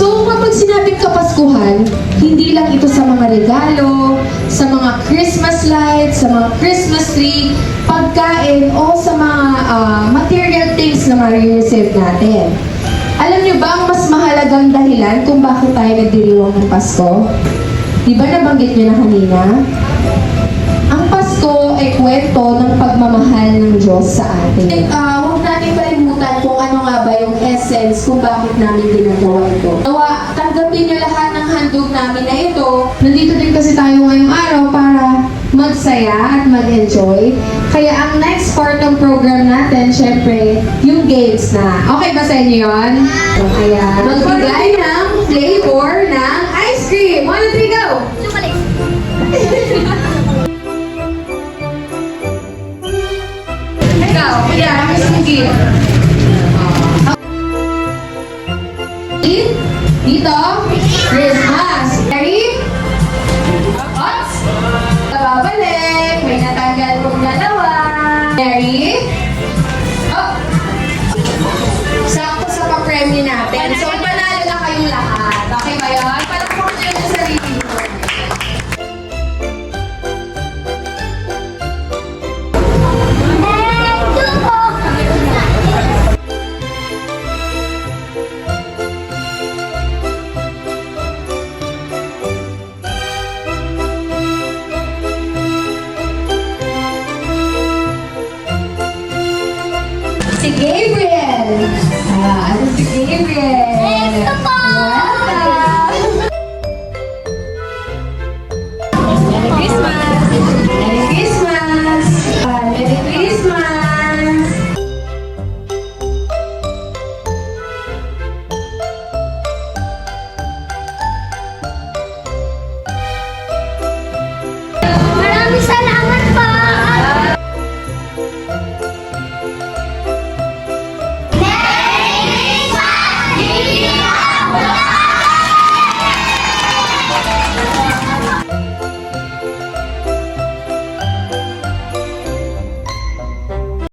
So kapag sinabing Kapaskuhan, hindi lang ito sa mga regalo, sa mga Christmas lights, sa mga Christmas tree, pagkain, o sa mga material things na ma-receive natin. Alam niyo ba ang mas mahalagang dahilan kung bakit tayo nagdiriwang ng Pasko? Di ba nabanggit niyo na kanina? Ang Pasko ay kwento ng pagmamahal ng Diyos sa atin. Huwag natin kalimutan kung ano nga ba yung essence kung bakit namin ginagawa ito. Nawa, tanggapin niyo lahat ng handog namin na ito. Nandito din kasi tayo ngayong araw para magsaya at mag-enjoy. Kaya ang next part ng program natin, syempre, yung games na. Okay ba sa inyo yun? Ayan. Magbigay ng flavor ng ice cream. 1, 2, 3, go! Ikaw, kuya, Miss Mugi. Dito, Chris.